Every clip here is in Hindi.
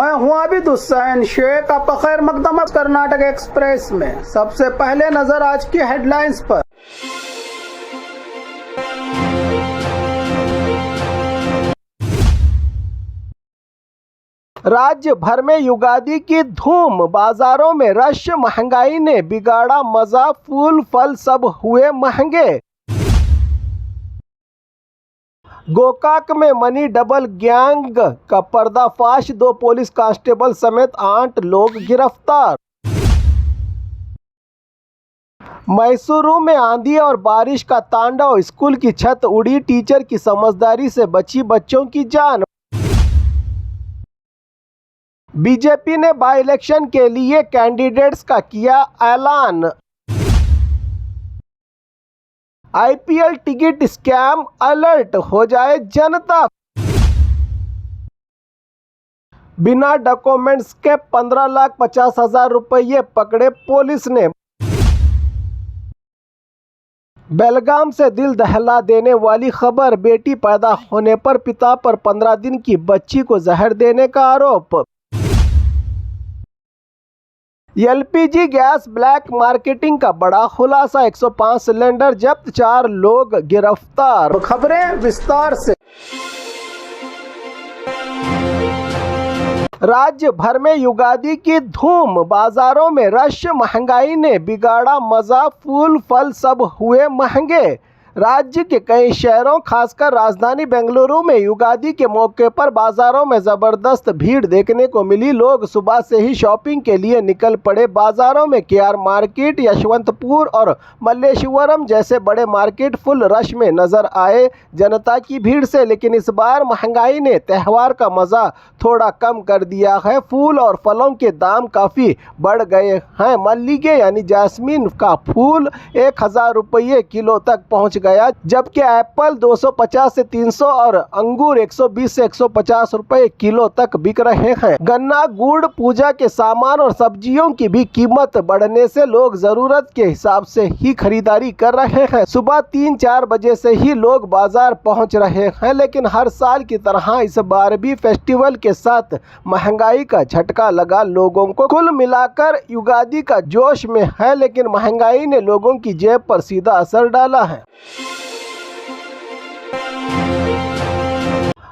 मैं हूं आबिद हुसैन शेख, आपका खैर मकदम कर्नाटक एक्सप्रेस में। सबसे पहले नजर आज की हेडलाइंस पर। राज्य भर में युगादि की धूम, बाजारों में रश, महंगाई ने बिगाड़ा मजा, फूल फल सब हुए महंगे। गोकाक में मनी डबल गैंग का पर्दाफाश, 2 पुलिस कांस्टेबल समेत 8 लोग गिरफ्तार। मैसूरू में आंधी और बारिश का तांडव, स्कूल की छत उड़ी, टीचर की समझदारी से बची बच्चों की जान। बीजेपी ने बाई इलेक्शन के लिए कैंडिडेट्स का किया ऐलान। आईपीएल टिकट स्कैम, अलर्ट हो जाए जनता। बिना डॉक्यूमेंट्स के 15,50,000 रुपये पकड़े पुलिस ने। बेलगाम से दिल दहला देने वाली खबर, बेटी पैदा होने पर पिता पर 15 दिन की बच्ची को जहर देने का आरोप। एलपीजी गैस ब्लैक मार्केटिंग का बड़ा खुलासा, 105 सिलेंडर जब्त, 4 लोग गिरफ्तार। खबरें विस्तार से। राज्य भर में युगादि की धूम, बाजारों में रश, महंगाई ने बिगाड़ा मजा, फूल फल सब हुए महंगे। राज्य के कई शहरों, खासकर राजधानी बेंगलुरु में युगादि के मौके पर बाजारों में जबरदस्त भीड़ देखने को मिली। लोग सुबह से ही शॉपिंग के लिए निकल पड़े। बाजारों में केआर मार्केट, यशवंतपुर और मल्लेश्वरम जैसे बड़े मार्केट फुल रश में नजर आए जनता की भीड़ से। लेकिन इस बार महंगाई ने त्योहार का मजा थोड़ा कम कर दिया है। फूल और फलों के दाम काफी बढ़ गए हैं। मल्लिगे यानी जैस्मीन का फूल 1,000 रुपये किलो तक पहुंच गया, जबकि एप्पल 250 से 300 और अंगूर 120 से 150 रुपए किलो तक बिक रहे हैं। गन्ना, गुड़, पूजा के सामान और सब्जियों की भी कीमत बढ़ने से लोग जरूरत के हिसाब से ही खरीदारी कर रहे हैं। सुबह 3-4 बजे से ही लोग बाजार पहुंच रहे हैं। लेकिन हर साल की तरह इस बार भी फेस्टिवल के साथ महंगाई का झटका लगा लोगों को। कुल मिलाकर युगादि का जोश में है, लेकिन महंगाई ने लोगों की जेब पर सीधा असर डाला है।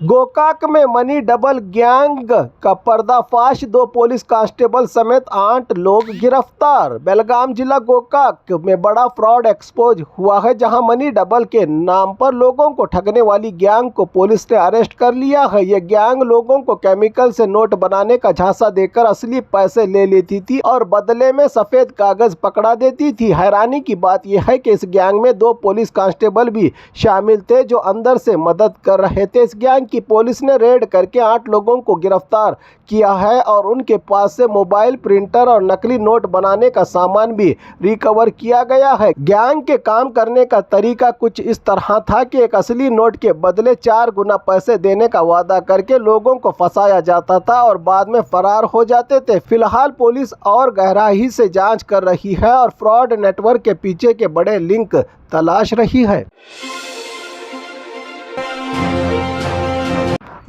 गोकाक में मनी डबल गैंग का पर्दाफाश, 2 पुलिस कांस्टेबल समेत 8 लोग गिरफ्तार। बेलगाम जिला गोकाक में बड़ा फ्रॉड एक्सपोज हुआ है, जहां मनी डबल के नाम पर लोगों को ठगने वाली गैंग को पुलिस ने अरेस्ट कर लिया है। यह गैंग लोगों को केमिकल से नोट बनाने का झांसा देकर असली पैसे ले लेती थी और बदले में सफेद कागज पकड़ा देती थी। हैरानी की बात यह है कि इस गैंग में 2 पुलिस कांस्टेबल भी शामिल थे, जो अंदर से मदद कर रहे थे। इस गैंग की पुलिस ने रेड करके 8 लोगों को गिरफ्तार किया है और उनके पास से मोबाइल, प्रिंटर और नकली नोट बनाने का सामान भी रिकवर किया गया है। गैंग के काम करने का तरीका कुछ इस तरह था कि एक असली नोट के बदले 4 गुना पैसे देने का वादा करके लोगों को फंसाया जाता था और बाद में फरार हो जाते थे। फिलहाल पुलिस और गहराई से जांच कर रही है और फ्रॉड नेटवर्क के पीछे के बड़े लिंक तलाश रही है।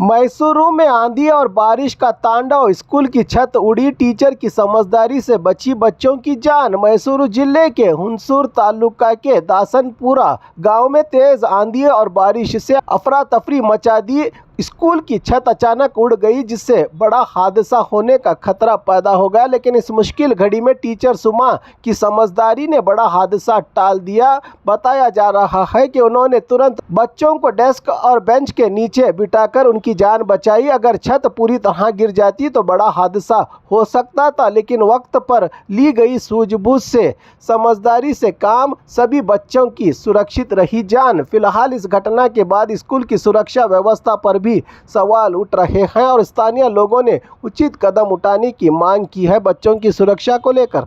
मैसूरू में आंधी और बारिश का तांडव, स्कूल की छत उड़ी, टीचर की समझदारी से बची बच्चों की जान। मैसूरू जिले के हुनसूर तालुका के दासनपुरा गांव में तेज आंधी और बारिश से अफरा तफरी मचा दी। स्कूल की छत अचानक उड़ गई, जिससे बड़ा हादसा होने का खतरा पैदा हो गया। लेकिन इस मुश्किल घड़ी में टीचर सुमा की समझदारी ने बड़ा हादसा टाल दिया। बताया जा रहा है कि उन्होंने तुरंत बच्चों को डेस्क और बेंच के नीचे बिठाकर उनकी जान बचाई। अगर छत पूरी तरह गिर जाती तो बड़ा हादसा हो सकता था, लेकिन वक्त पर ली गई सूझबूझ से, समझदारी से काम, सभी बच्चों की सुरक्षित रही जान। फिलहाल इस घटना के बाद स्कूल की सुरक्षा व्यवस्था पर भी सवाल उठ रहे हैं और स्थानीय लोगों ने उचित कदम उठाने की मांग की है बच्चों की सुरक्षा को लेकर।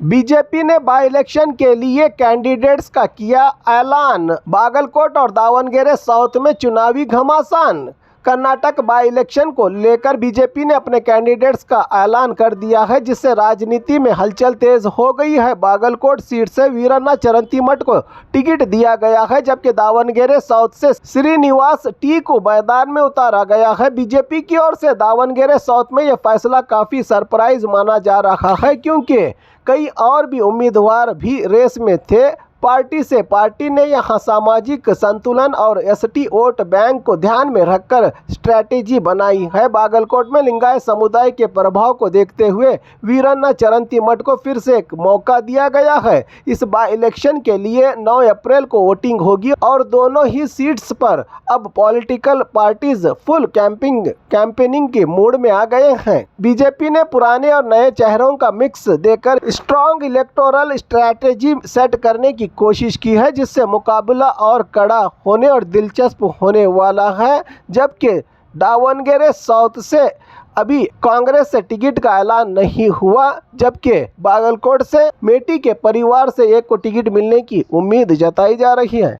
बीजेपी ने बाई इलेक्शन के लिए कैंडिडेट्स का किया ऐलान। बागलकोट और दावणगेरे साउथ में चुनावी घमासान। कर्नाटक बाई इलेक्शन को लेकर बीजेपी ने अपने कैंडिडेट्स का ऐलान कर दिया है, जिससे राजनीति में हलचल तेज हो गई है। बागलकोट सीट से वीरन्ना चरंतीमठ को टिकट दिया गया है, जबकि दावणगेरे साउथ से श्रीनिवास टी को मैदान में उतारा गया है। बीजेपी की ओर से दावणगेरे साउथ में यह फैसला काफी सरप्राइज माना जा रहा है, क्योंकि कई और भी उम्मीदवार भी रेस में थे। पार्टी ने यहां सामाजिक संतुलन और एसटी वोट बैंक को ध्यान में रखकर स्ट्रैटेजी बनाई है। बागलकोट में लिंगायत समुदाय के प्रभाव को देखते हुए वीरन्ना चरंतीमठ को फिर से एक मौका दिया गया है। इस बाई इलेक्शन के लिए 9 अप्रैल को वोटिंग होगी और दोनों ही सीट्स पर अब पॉलिटिकल पार्टीज फुल कैंपेनिंग के मूड में आ गए हैं। बीजेपी ने पुराने और नए चेहरों का मिक्स देकर स्ट्रॉन्ग इलेक्टोरल स्ट्रैटेजी सेट करने की कोशिश की है, जिससे मुकाबला और कड़ा होने और दिलचस्प होने वाला है। जबकि दावणगेरे साउथ से अभी कांग्रेस से टिकट का ऐलान नहीं हुआ, जबकि बागलकोट से मेटी के परिवार से एक को टिकट मिलने की उम्मीद जताई जा रही है।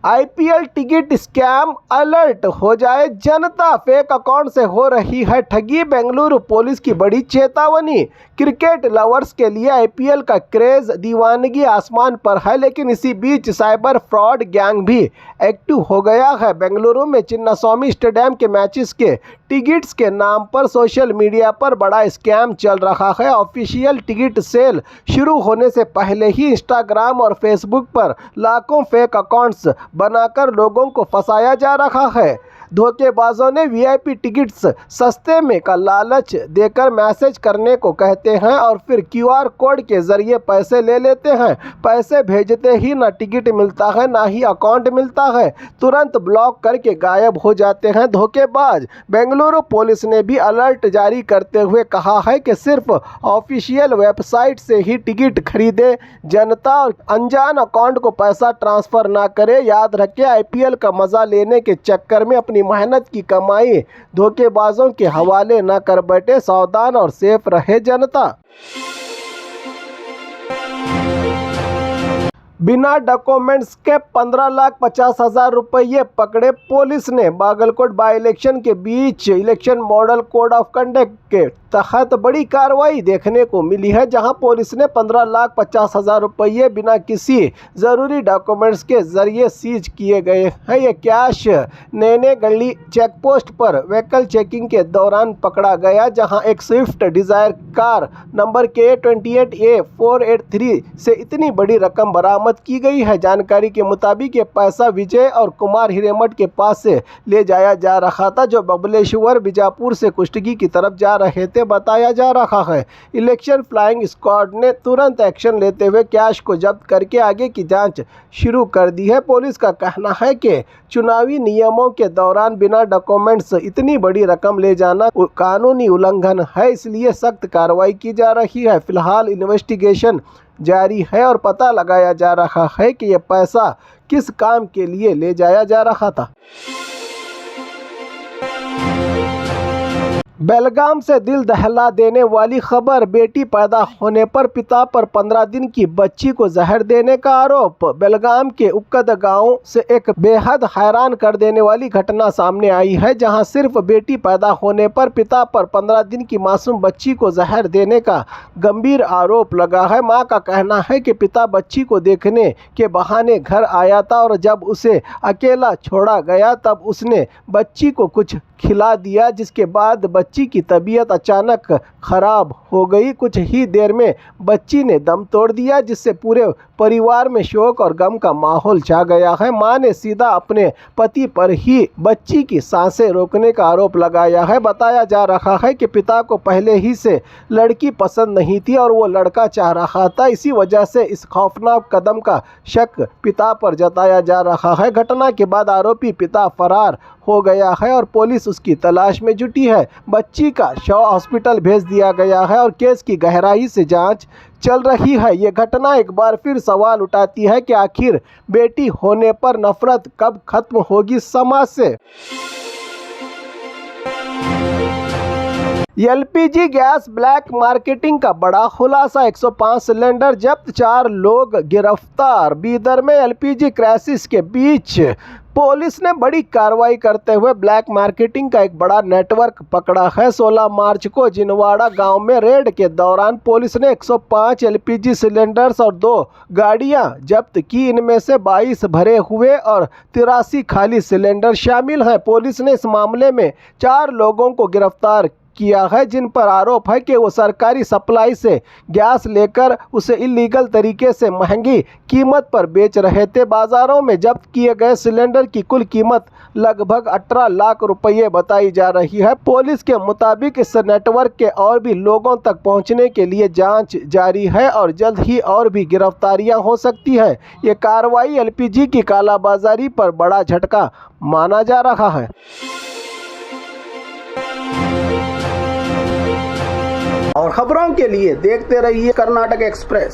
आईपीएल टिकट स्कैम अलर्ट हो जाए जनता, फेक अकाउंट से हो रही है ठगी। बेंगलुरु पुलिस की बड़ी चेतावनी। क्रिकेट लवर्स के लिए आईपीएल का क्रेज दीवानगी आसमान पर है, लेकिन इसी बीच साइबर फ्रॉड गैंग भी एक्टिव हो गया है। बेंगलुरु में चिन्नास्वामी स्टेडियम के मैचेस के टिकट्स के नाम पर सोशल मीडिया पर बड़ा स्कैम चल रहा है। ऑफिशियल टिकट सेल शुरू होने से पहले ही इंस्टाग्राम और फेसबुक पर लाखों फेक अकाउंट्स बनाकर लोगों को फंसाया जा रहा है। धोखेबाजों ने वीआईपी टिकट्स सस्ते में का लालच देकर मैसेज करने को कहते हैं और फिर क्यूआर कोड के जरिए पैसे ले लेते हैं। पैसे भेजते ही ना टिकट मिलता है ना ही अकाउंट मिलता है, तुरंत ब्लॉक करके गायब हो जाते हैं धोखेबाज। बेंगलुरु पुलिस ने भी अलर्ट जारी करते हुए कहा है कि सिर्फ ऑफिशियल वेबसाइट से ही टिकट खरीदे, जनता और अनजान अकाउंट को पैसा ट्रांसफर ना करे। याद रखें, आईपीएल का मजा लेने के चक्कर में अपनी मेहनत की कमाई धोखेबाजों के हवाले न कर बैठे। सावधान और सेफ रहे जनता। बिना डॉक्यूमेंट्स के 15,50,000 रुपये पकड़े पुलिस ने। बागलकोट बाई इलेक्शन के बीच election model code of conduct के तहत बड़ी कार्रवाई देखने को मिली है, जहां पुलिस ने 15,50,000 रुपये बिना किसी जरूरी डॉक्यूमेंट्स के जरिए सीज किए गए हैं। ये कैश नैने गली चेक पोस्ट पर व्हीकल चेकिंग के दौरान पकड़ा गया, जहां एक Swift Dzire car number K28A483 से इतनी बड़ी रकम बरामद की गई है। जानकारी के मुताबिक ये पैसा विजय और कुमार हिरेमठ के पास से ले जाया जा रहा था, जो बबलेश्वर बीजापुर से कुष्टगी की तरफ जा रहे थे, बताया जा रहा है। इलेक्शन फ्लाइंग स्क्वाड ने तुरंत एक्शन लेते हुए कैश को जब्त करके आगे की जांच शुरू कर दी है। पुलिस का कहना है कि चुनावी नियमों के दौरान बिना डॉक्यूमेंट्स इतनी बड़ी रकम ले जाना कानूनी उल्लंघन है, इसलिए सख्त कार्रवाई की जा रही है। फिलहाल इन्वेस्टिगेशन जारी है और पता लगाया जा रहा है कि यह पैसा किस काम के लिए ले जाया जा रहा था। बेलगाम से दिल दहला देने वाली खबर। बेटी पैदा होने पर पिता पर 15 दिन की बच्ची को जहर देने का आरोप। बेलगाम के उक्कद गांव से एक बेहद हैरान कर देने वाली घटना सामने आई है, जहां सिर्फ बेटी पैदा होने पर पिता पर 15 दिन की मासूम बच्ची को जहर देने का गंभीर आरोप लगा है। मां का कहना है कि पिता बच्ची को देखने के बहाने घर आया था और जब उसे अकेला छोड़ा गया तब उसने बच्ची को कुछ खिला दिया, जिसके बाद बच्ची की तबीयत अचानक खराब हो गई। कुछ ही देर में बच्ची ने दम तोड़ दिया, जिससे पूरे परिवार में शोक और गम का माहौल छा गया है। मां ने सीधा अपने पति पर ही बच्ची की सांसें रोकने का आरोप लगाया है। बताया जा रहा है कि पिता को पहले ही से लड़की पसंद नहीं थी और वो लड़का चाह रहा था। इसी वजह से इस खौफनाक कदम का शक पिता पर जताया जा रहा है। घटना के बाद आरोपी पिता फरार हो गया है और पुलिस उसकी तलाश में जुटी है। बच्ची का शव हॉस्पिटल भेज दिया गया है और केस की गहराई से जांच चल रही है। ये घटना एक बार फिर सवाल उठाती है कि आखिर बेटी होने पर नफरत कब खत्म होगी समाज से। एलपीजी गैस ब्लैक मार्केटिंग का बड़ा खुलासा, 105 सिलेंडर जब्त, 4 लोग गिरफ्तार। बीदर में एलपीजी क्राइसिस के बीच पुलिस ने बड़ी कार्रवाई करते हुए ब्लैक मार्केटिंग का एक बड़ा नेटवर्क पकड़ा है। 16 मार्च को जिनवाड़ा गांव में रेड के दौरान पुलिस ने 105 एलपीजी सिलेंडर्स और 2 गाड़ियां जब्त की। इनमें से 22 भरे हुए और 83 खाली सिलेंडर शामिल हैं। पुलिस ने इस मामले में 4 लोगों को गिरफ्तार किया है, जिन पर आरोप है कि वो सरकारी सप्लाई से गैस लेकर उसे इलीगल तरीके से महंगी कीमत पर बेच रहे थे। बाजारों में जब्त किए गए सिलेंडर की कुल कीमत लगभग 18 लाख रुपये बताई जा रही है। पुलिस के मुताबिक इस नेटवर्क के और भी लोगों तक पहुंचने के लिए जांच जारी है और जल्द ही और भी गिरफ्तारियां हो सकती हैं। ये कार्रवाई एलपीजी की कालाबाजारी पर बड़ा झटका माना जा रहा है। और खबरों के लिए देखते रहिए कर्नाटक एक्सप्रेस।